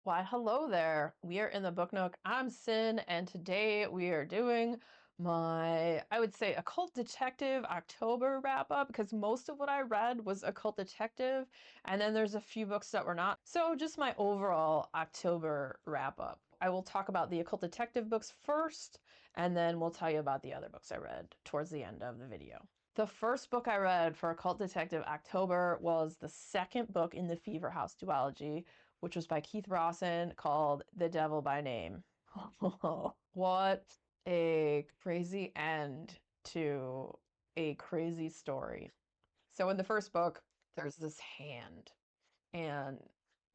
Why, hello there. We are in the Book Nook. I'm Sin, and today we are doing I would say, Occult Detective October wrap up because most of what I read was Occult Detective, and then there's a few books that were not. So, just my overall October wrap up. I will talk about the Occult Detective books first, and then we'll tell you about the other books I read towards the end of the video. The first book I read for Occult Detective October was the second book in the Fever House duology, which was by Keith Rawson, called The Devil by Name. What a crazy end to a crazy story. So, in the first book, there's this hand, and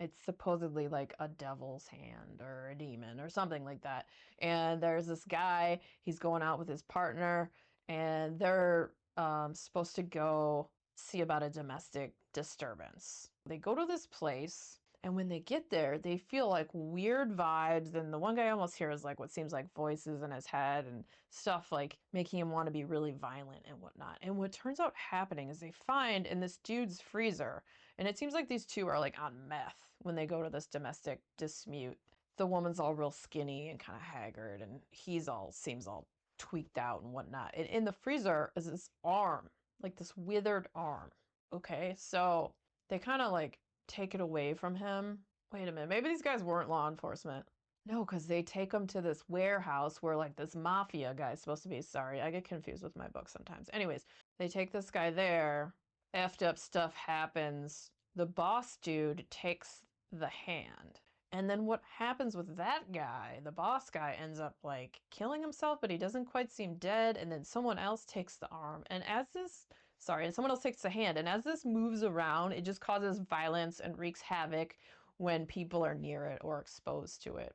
it's supposedly like a devil's hand or a demon or something like that. And there's this guy, he's going out with his partner, and they're supposed to go see about a domestic disturbance. They go to this place, and when they get there, they feel like weird vibes. And the one guy almost hears like what seems like voices in his head and stuff like making him want to be really violent and whatnot. And what turns out happening is they find in this dude's freezer, and it seems like these two are like on meth when they go to this domestic dispute. The woman's all real skinny and kind of haggard, and he's all seems all tweaked out and whatnot. And in the freezer is this arm, like this withered arm. Okay, so they kind of like take it away from him. Wait a minute, maybe these guys weren't law enforcement. No, because they take him to this warehouse where like this mafia guy's supposed to be. Sorry, I get confused with my books sometimes. Anyways, they take this guy there. Effed up stuff happens. The boss dude takes the hand. And then what happens with that guy, the boss guy, ends up like killing himself, but he doesn't quite seem dead. And then someone else takes the arm. And someone else takes the hand. And as this moves around, it just causes violence and wreaks havoc when people are near it or exposed to it.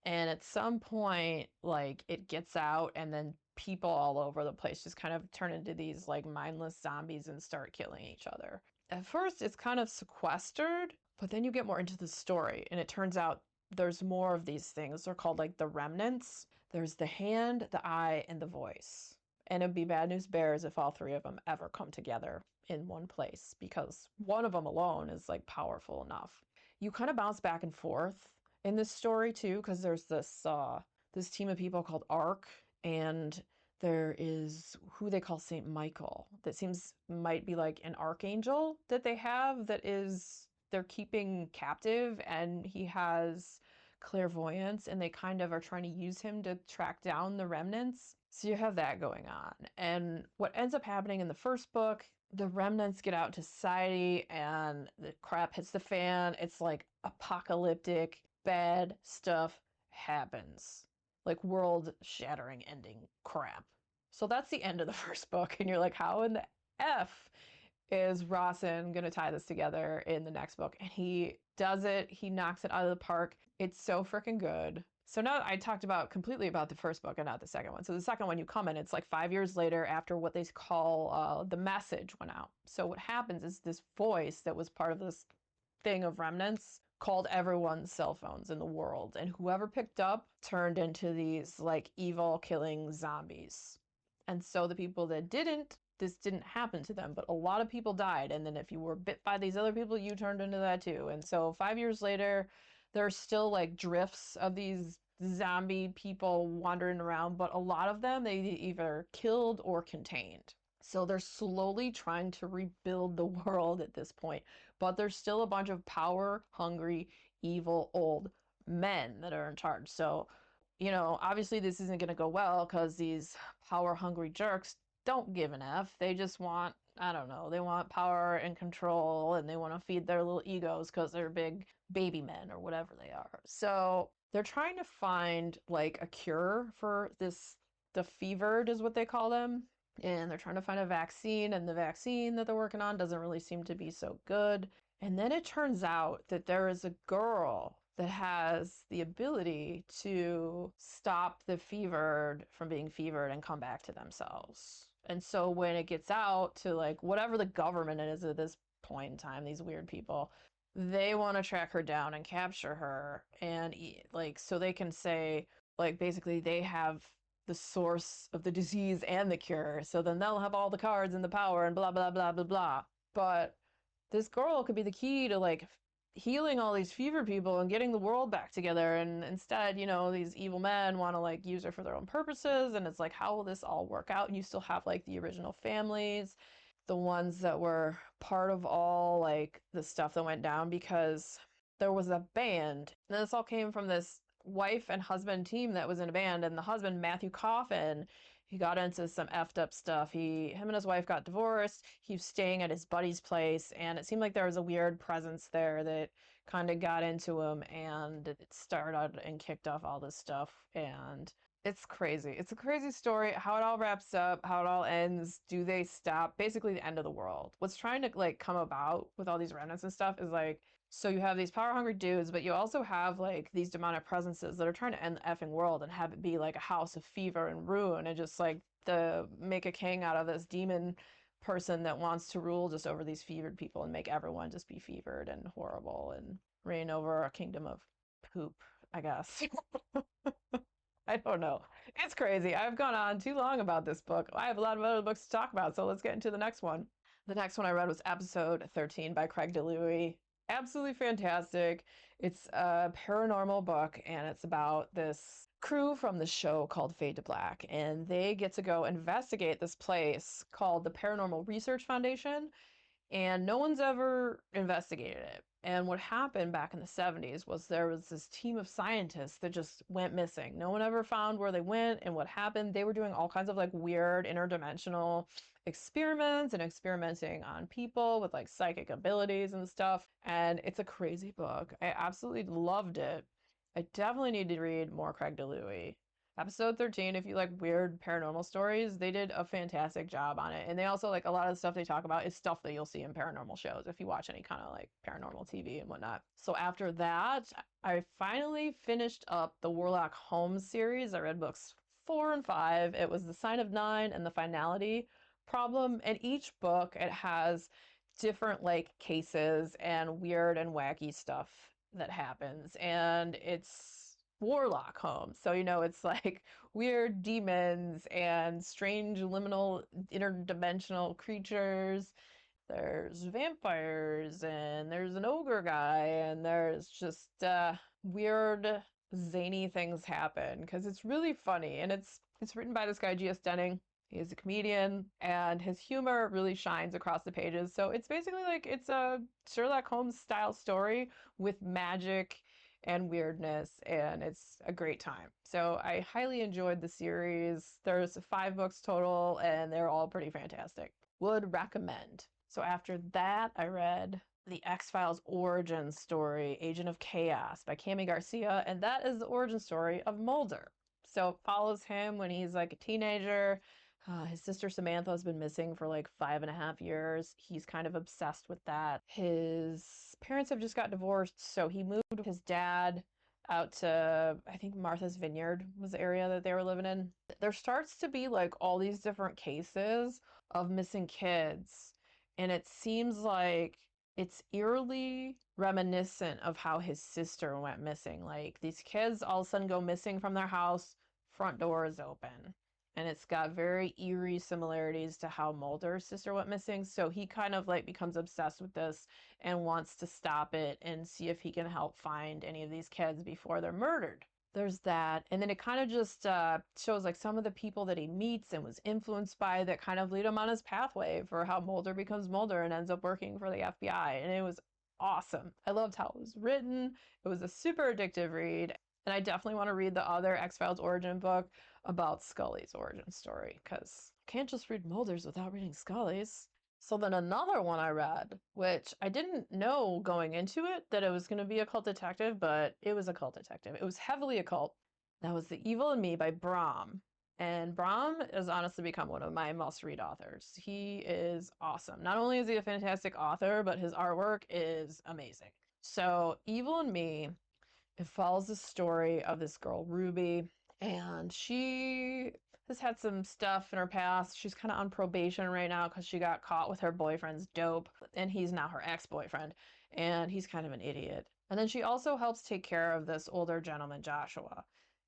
And at some point, like it gets out, and then people all over the place just kind of turn into these like mindless zombies and start killing each other. At first, it's kind of sequestered, but then you get more into the story, and it turns out there's more of these things. They're called like the remnants. There's the hand, the eye, and the voice. And it'd be bad news bears if all three of them ever come together in one place, because one of them alone is like powerful enough. You kind of bounce back and forth in this story too, because there's this team of people called Ark, and there is who they call Saint Michael, that seems might be like an archangel that they have that is they're keeping captive, and he has clairvoyance, and they kind of are trying to use him to track down the remnants. So you have that going on. And what ends up happening in the first book, the remnants get out into society and the crap hits the fan. It's like apocalyptic, bad stuff happens. Like world shattering ending crap. So that's the end of the first book. And you're like, how in the F is Rawson going to tie this together in the next book? And he does it. He knocks it out of the park. It's so freaking good. So now I talked about completely about the first book and not the second one. So the second one, you come in, it's like 5 years later after what they call the message went out. So what happens is this voice that was part of this thing of remnants called everyone's cell phones in the world. And whoever picked up turned into these like evil killing zombies. And so the people that didn't, this didn't happen to them, but a lot of people died. And then if you were bit by these other people, you turned into that too. And so 5 years later, there's still like drifts of these zombie people wandering around, but a lot of them they either killed or contained. So they're slowly trying to rebuild the world at this point, but there's still a bunch of power hungry, evil old men that are in charge. So, obviously this isn't going to go well because these power hungry jerks don't give an F. They just want, I don't know, they want power and control, and they want to feed their little egos because they're big baby men or whatever they are. So they're trying to find like a cure for this, the fevered is what they call them. And they're trying to find a vaccine, and the vaccine that they're working on doesn't really seem to be so good. And then it turns out that there is a girl that has the ability to stop the fevered from being fevered and come back to themselves. And so when it gets out to like whatever the government is at this point in time, these weird people, they want to track her down and capture her, and like so they can say like basically they have the source of the disease and the cure, so then they'll have all the cards and the power and blah blah blah blah blah. But this girl could be the key to like healing all these fever people and getting the world back together. And instead, you know, these evil men want to like use her for their own purposes. And it's like, how will this all work out? And you still have like the original families, the ones that were part of all like the stuff that went down, because there was a band. And this all came from this wife and husband team that was in a band. And the husband, Matthew Coffin, he got into some effed up stuff. Him and his wife got divorced. He was staying at his buddy's place, and it seemed like there was a weird presence there that kind of got into him, and it started and kicked off all this stuff. And it's crazy. It's a crazy story. How it all wraps up, how it all ends. Do they stop? Basically, the end of the world. What's trying to like come about with all these remnants and stuff is like, so you have these power hungry dudes, but you also have like these demonic presences that are trying to end the effing world and have it be like a house of fever and ruin, and just like make a king out of this demon person that wants to rule just over these fevered people and make everyone just be fevered and horrible and reign over a kingdom of poop, I guess. I don't know. It's crazy. I've gone on too long about this book. I have a lot of other books to talk about, so let's get into the next one. The next one I read was episode 13 by Craig DeLuey. Absolutely fantastic. It's a paranormal book, and it's about this crew from the show called Fade to Black, and they get to go investigate this place called the Paranormal Research Foundation, and no one's ever investigated it. And what happened back in the 70s was there was this team of scientists that just went missing. No one ever found where they went and what happened. They were doing all kinds of like weird interdimensional experiments and experimenting on people with like psychic abilities and stuff. And it's a crazy book. I absolutely loved it. I definitely need to read more Craig DeLuey. Episode 13, if you like weird paranormal stories, they did a fantastic job on it. And they also, like, a lot of the stuff they talk about is stuff that you'll see in paranormal shows if you watch any kind of like paranormal TV and whatnot. So after that, I finally finished up the Warlock Holmes series. I read books 4 and 5. It was The Sign of Nine and The Finality Problem. And each book, it has different like cases and weird and wacky stuff that happens. And it's Warlock Holmes. So, you know, it's like weird demons and strange liminal interdimensional creatures. There's vampires and there's an ogre guy and there's just weird zany things happen because it's really funny, and it's written by this guy G.S. Denning. He's a comedian, and his humor really shines across the pages. So it's basically like it's a Sherlock Holmes style story with magic and weirdness, and it's a great time. So I highly enjoyed the series. There's 5 books total, and they're all pretty fantastic. Would recommend. So after that, I read The X-Files Origin Story, Agent of Chaos by Cami Garcia, and that is the origin story of Mulder. So it follows him when he's like a teenager. His sister Samantha has been missing for like 5.5 years. He's kind of obsessed with that. His parents have just got divorced, so he moved with his dad out to, I think, Martha's Vineyard was the area that they were living in. There starts to be like all these different cases of missing kids, and it seems like it's eerily reminiscent of how his sister went missing. Like these kids all of a sudden go missing from their house, front door is open. And it's got very eerie similarities to how Mulder's sister went missing. So he kind of like becomes obsessed with this and wants to stop it and see if he can help find any of these kids before they're murdered. There's that. And then it kind of just shows like some of the people that he meets and was influenced by that kind of lead him on his pathway for how Mulder becomes Mulder and ends up working for the FBI. And it was awesome. I loved how it was written. It was a super addictive read. And I definitely want to read the other X-Files origin book about Scully's origin story, because I can't just read Mulder's without reading Scully's. So then another one I read, which I didn't know going into it that it was going to be occult detective, but it was occult detective. It was heavily occult. That was The Evil in Me by Bram. And Bram has honestly become one of my must-read authors. He is awesome. Not only is he a fantastic author, but his artwork is amazing. So Evil in Me, it follows the story of this girl, Ruby, and she has had some stuff in her past. She's kind of on probation right now because she got caught with her boyfriend's dope, and he's now her ex-boyfriend, and he's kind of an idiot. And then she also helps take care of this older gentleman, Joshua.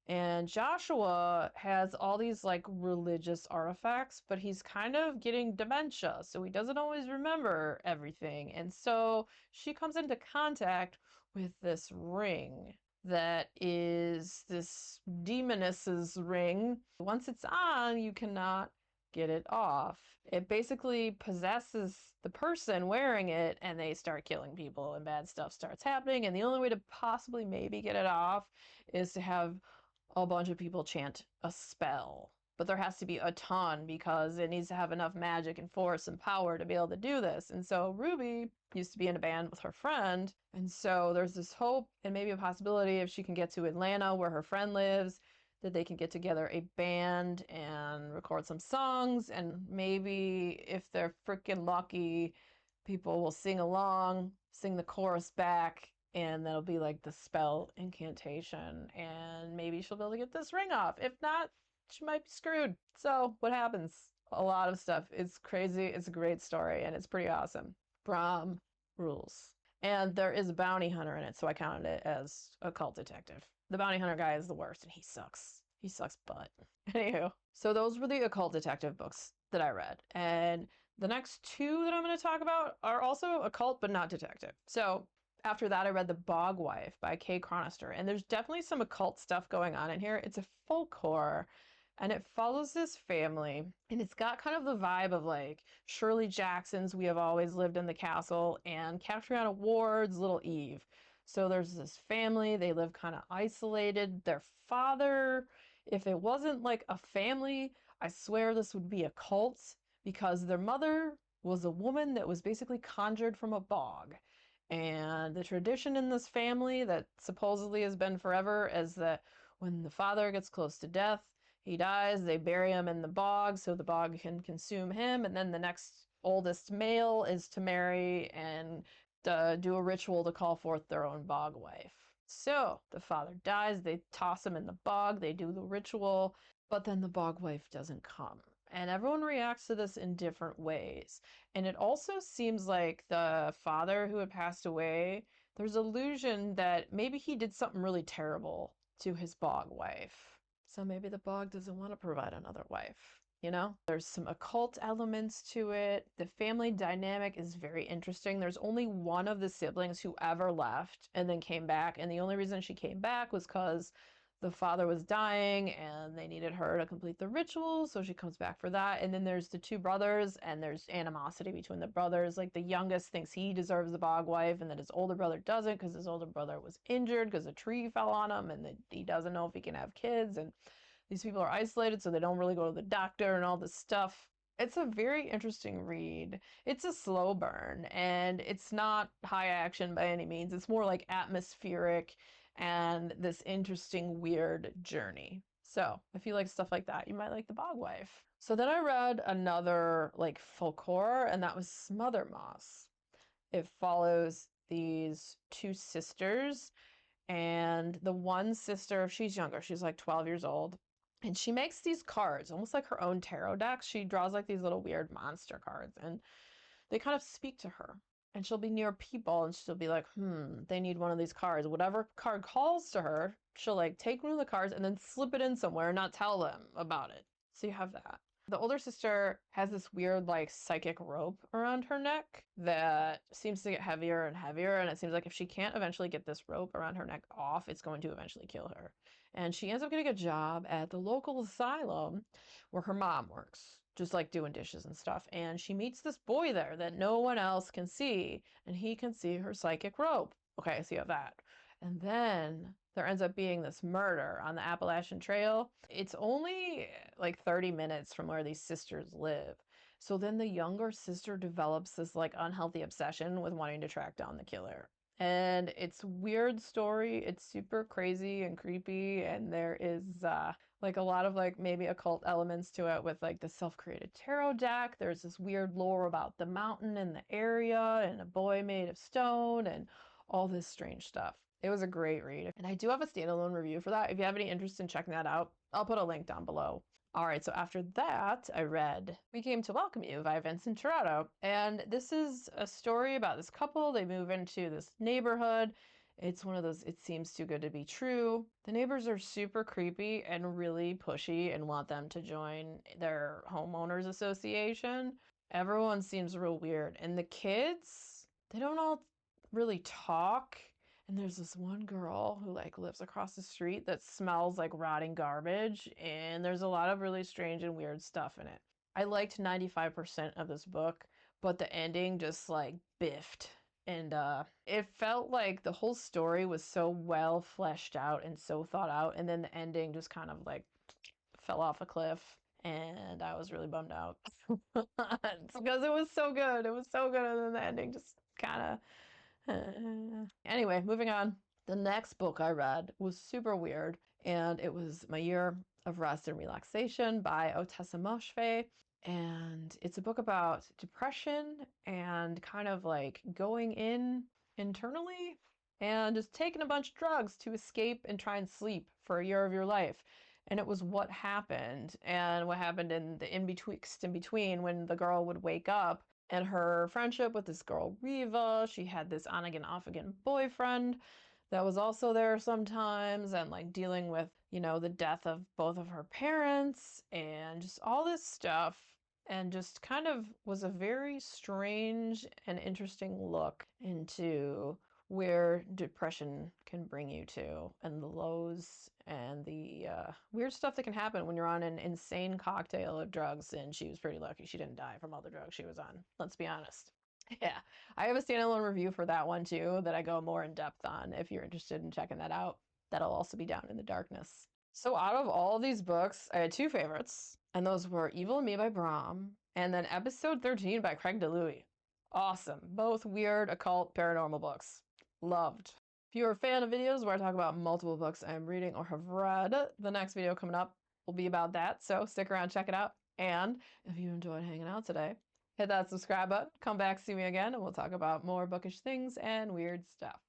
And Joshua has all these like religious artifacts, but he's kind of getting dementia, so he doesn't always remember everything. And so she comes into contact with this ring that is this demoness's ring. Once it's on, you cannot get it off. It basically possesses the person wearing it, and they start killing people, and bad stuff starts happening. And the only way to possibly maybe get it off is to have a bunch of people chant a spell. But there has to be a ton because it needs to have enough magic and force and power to be able to do this. And so Ruby used to be in a band with her friend. And so there's this hope and maybe a possibility if she can get to Atlanta where her friend lives, that they can get together a band and record some songs. And maybe if they're freaking lucky, people will sing along, sing the chorus back, and that'll be like the spell incantation, and maybe she'll be able to get this ring off. If not, she might be screwed. So what happens? A lot of stuff. It's crazy. It's a great story, and it's pretty awesome. Brom rules. And there is a bounty hunter in it, so I counted it as occult detective. The bounty hunter guy is the worst, and he sucks. He sucks butt. Anywho, so those were the occult detective books that I read. And the next two that I'm going to talk about are also occult, but not detective. So after that, I read The Bog Wife by Kay Chronister, and there's definitely some occult stuff going on in here. It's a folk horror, and it follows this family, and it's got kind of the vibe of like Shirley Jackson's We Have Always Lived in the Castle and Catriona Ward's Little Eve. So there's this family, they live kind of isolated. Their father, if it wasn't like a family, I swear this would be a cult, because their mother was a woman that was basically conjured from a bog. And the tradition in this family that supposedly has been forever is that when the father gets close to death, he dies, they bury him in the bog so the bog can consume him, and then the next oldest male is to marry and do a ritual to call forth their own bog wife. So the father dies, they toss him in the bog, they do the ritual, but then the bog wife doesn't come. And everyone reacts to this in different ways. And it also seems like the father who had passed away, there's illusion that maybe he did something really terrible to his bog wife. So maybe the bog doesn't want to provide another wife. You know, there's some occult elements to it. The family dynamic is very interesting. There's only one of the siblings who ever left and then came back. And the only reason she came back was because the father was dying and they needed her to complete the ritual, so she comes back for that. And then there's the two brothers, and there's animosity between the brothers. Like the youngest thinks he deserves the bog wife, and that his older brother doesn't because his older brother was injured because a tree fell on him, and that he doesn't know if he can have kids. And these people are isolated, so they don't really go to the doctor and all this stuff. It's a very interesting read. It's a slow burn, and it's not high action by any means. It's more like atmospheric and this interesting, weird journey. So if you like stuff like that, you might like The Bog Wife. So then I read another like folk horror, and that was Smother Moss. It follows these two sisters, and the one sister, she's younger, she's like 12 years old, and she makes these cards, almost like her own tarot decks. She draws like these little weird monster cards, and they kind of speak to her. And she'll be near people and she'll be like, they need one of these cards. Whatever card calls to her, she'll like take one of the cards and then slip it in somewhere and not tell them about it. So you have that. The older sister has this weird like psychic rope around her neck that seems to get heavier and heavier. And it seems like if she can't eventually get this rope around her neck off, it's going to eventually kill her. And she ends up getting a job at the local asylum where her mom works, just like doing dishes and stuff. And she meets this boy there that no one else can see, and he can see her psychic rope. Okay, so you have that. And then there ends up being this murder on the Appalachian Trail. It's only like 30 minutes from where these sisters live. So then the younger sister develops this like unhealthy obsession with wanting to track down the killer. And it's a weird story. It's super crazy and creepy, and there is like a lot of like maybe occult elements to it with like the self-created tarot deck. There's this weird lore about the mountain and the area and a boy made of stone and all this strange stuff. It was a great read. And I do have a standalone review for that. If you have any interest in checking that out, I'll put a link down below. All right, so after that, I read We Came to Welcome You by Vincent Torrado. And this is a story about this couple. They move into this neighborhood, It's one of those, it seems too good to be true. The neighbors are super creepy and really pushy and want them to join their homeowners association. Everyone seems real weird. And the kids, they don't all really talk. And there's this one girl who like lives across the street that smells like rotting garbage. And there's a lot of really strange and weird stuff in it. I liked 95% of this book, but the ending just like biffed. And it felt like the whole story was so well fleshed out and so thought out. And then the ending just kind of like fell off a cliff. And I was really bummed out because it was so good. It was so good. And then the ending just kind of. Anyway, moving on. The next book I read was super weird, and it was My Year of Rest and Relaxation by Otessa Moshfegh. And it's a book about depression and kind of like going in internally and just taking a bunch of drugs to escape and try and sleep for a year of your life. And it was what happened and what happened in the in between when the girl would wake up and her friendship with this girl Riva. She had this on again, off again boyfriend that was also there sometimes, and like dealing with, the death of both of her parents and just all this stuff. And just kind of was a very strange and interesting look into where depression can bring you to, and the lows and the weird stuff that can happen when you're on an insane cocktail of drugs. And she was pretty lucky she didn't die from all the drugs she was on. Let's be honest. Yeah, I have a standalone review for that one too that I go more in depth on if you're interested in checking that out. That'll also be down in the darkness. So out of all of these books, I had two favorites, and those were Evil and Me by Bram and then Episode 13 by Craig DeLuey. Awesome. Both weird, occult, paranormal books. Loved. If you're a fan of videos where I talk about multiple books I'm reading or have read, the next video coming up will be about that, so stick around, check it out. And if you enjoyed hanging out today, hit that subscribe button, come back, see me again, and we'll talk about more bookish things and weird stuff.